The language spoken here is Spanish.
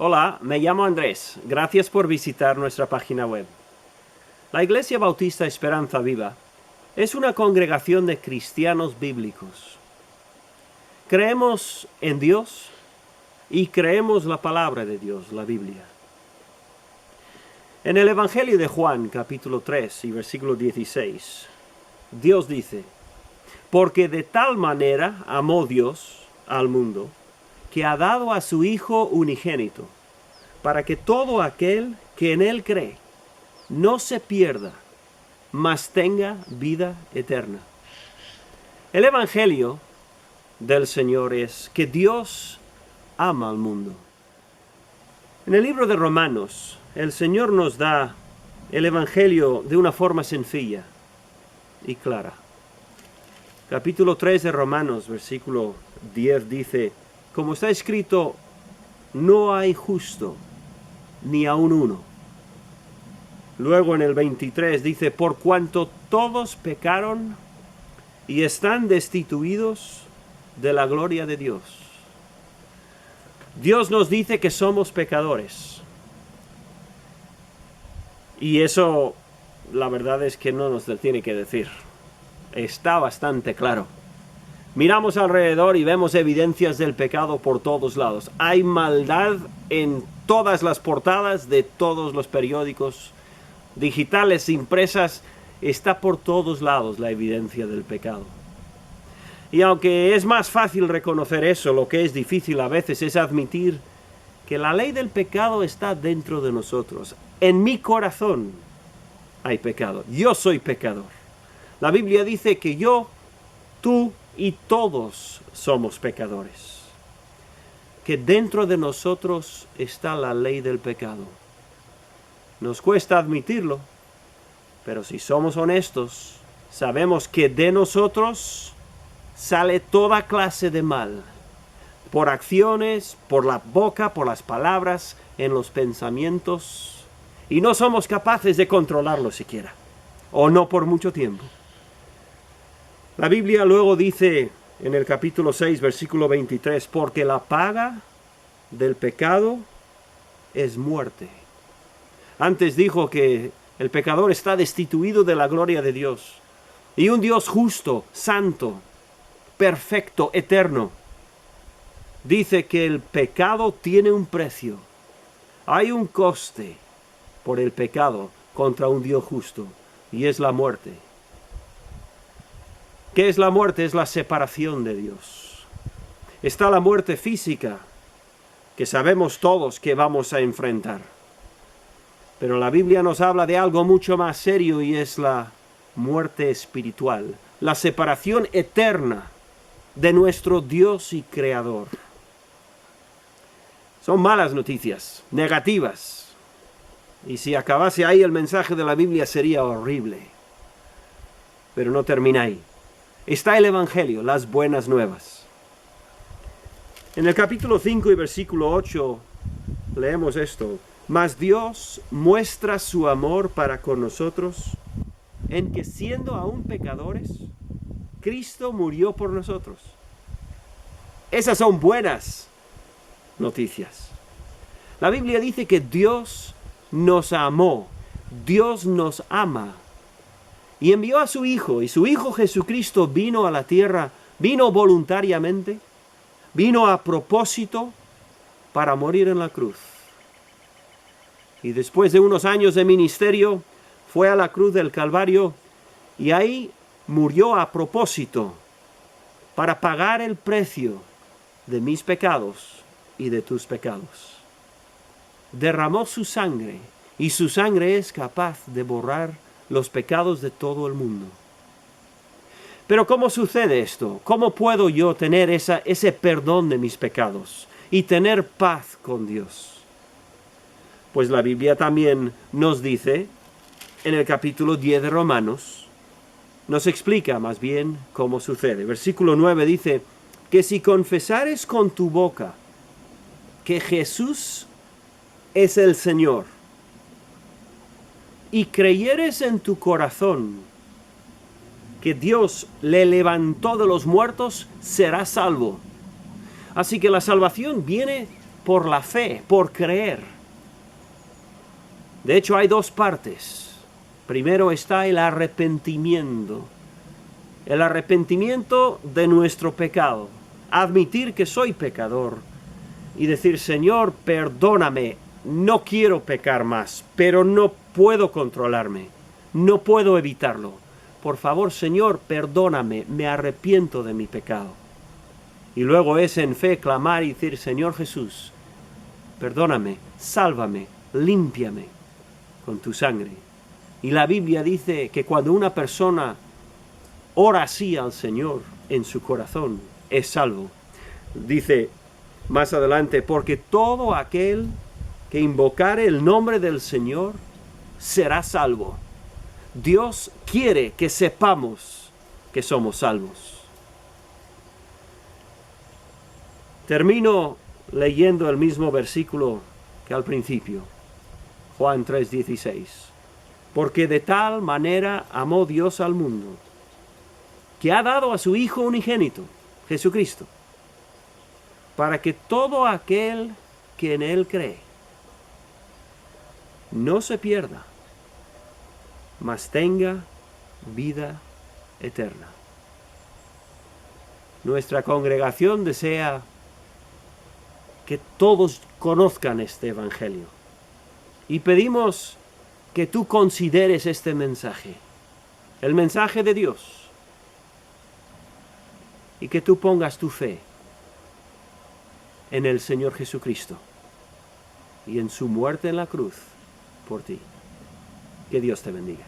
Hola, me llamo Andrés. Gracias por visitar nuestra página web. La Iglesia Bautista Esperanza Viva es una congregación de cristianos bíblicos. Creemos en Dios y creemos la palabra de Dios, la Biblia. En el Evangelio de Juan, capítulo 3 y versículo 16, Dios dice: porque de tal manera amó Dios al mundo, que ha dado a su Hijo unigénito, para que todo aquel que en Él cree no se pierda, mas tenga vida eterna. El Evangelio del Señor es que Dios ama al mundo. En el libro de Romanos, el Señor nos da el Evangelio de una forma sencilla y clara. Capítulo 3 de Romanos, versículo 10 dice: como está escrito, no hay justo, ni aun uno. Luego en el 23 dice: por cuanto todos pecaron y están destituidos de la gloria de Dios. Dios nos dice que somos pecadores. Y eso, la verdad es que no nos lo tiene que decir. Está bastante claro. Miramos alrededor y vemos evidencias del pecado por todos lados. Hay maldad en todas las portadas de todos los periódicos digitales, impresas. Está por todos lados la evidencia del pecado. Y aunque es más fácil reconocer eso, lo que es difícil a veces es admitir que la ley del pecado está dentro de nosotros. En mi corazón hay pecado. Yo soy pecador. La Biblia dice que yo, tú y todos somos pecadores. Que dentro de nosotros está la ley del pecado. Nos cuesta admitirlo, pero si somos honestos, sabemos que de nosotros sale toda clase de mal. Por acciones, por la boca, por las palabras, en los pensamientos. Y no somos capaces de controlarlo siquiera. O no por mucho tiempo. La Biblia luego dice en el capítulo 6, versículo 23, porque la paga del pecado es muerte. Antes dijo que el pecador está destituido de la gloria de Dios. Y un Dios justo, santo, perfecto, eterno, dice que el pecado tiene un precio. Hay un coste por el pecado contra un Dios justo, y es la muerte. ¿Qué es la muerte? Es la separación de Dios. Está la muerte física, que sabemos todos que vamos a enfrentar. Pero la Biblia nos habla de algo mucho más serio y es la muerte espiritual, la separación eterna de nuestro Dios y Creador. Son malas noticias, negativas. Y si acabase ahí el mensaje de la Biblia sería horrible. Pero no termina ahí. Está el Evangelio, las buenas nuevas. En el capítulo 5 y versículo 8 leemos esto: mas Dios muestra su amor para con nosotros, en que siendo aún pecadores, Cristo murió por nosotros. Esas son buenas noticias. La Biblia dice que Dios nos amó, Dios nos ama. Y envió a su Hijo, y su Hijo Jesucristo vino a la tierra, vino voluntariamente, vino a propósito para morir en la cruz. Y después de unos años de ministerio, fue a la cruz del Calvario, y ahí murió a propósito para pagar el precio de mis pecados y de tus pecados. Derramó su sangre, y su sangre es capaz de borrar los pecados de todo el mundo. Pero ¿cómo sucede esto? ¿Cómo puedo yo tener ese perdón de mis pecados y tener paz con Dios? Pues la Biblia también nos dice, en el capítulo 10 de Romanos, nos explica más bien cómo sucede. Versículo 9 dice que si confesares con tu boca que Jesús es el Señor, y creyeres en tu corazón que Dios le levantó de los muertos, serás salvo. Así que la salvación viene por la fe, por creer. De hecho, hay dos partes. Primero está el arrepentimiento. El arrepentimiento de nuestro pecado. Admitir que soy pecador y decir, Señor, perdóname, no quiero pecar más, pero no puedo controlarme, no puedo evitarlo. Por favor, Señor, perdóname, me arrepiento de mi pecado. Y luego es en fe clamar y decir, Señor Jesús, perdóname, sálvame, límpiame con tu sangre. Y la Biblia dice que cuando una persona ora así al Señor en su corazón, es salvo. Dice más adelante, porque todo aquel que invocare el nombre del Señor será salvo. Dios quiere que sepamos que somos salvos. Termino leyendo el mismo versículo que al principio, Juan 3:16. Porque de tal manera amó Dios al mundo, que ha dado a su Hijo unigénito, Jesucristo, para que todo aquel que en Él cree no se pierda, mas tenga vida eterna. Nuestra congregación desea que todos conozcan este Evangelio y pedimos que tú consideres este mensaje, el mensaje de Dios, y que tú pongas tu fe en el Señor Jesucristo y en su muerte en la cruz por ti. Que Dios te bendiga.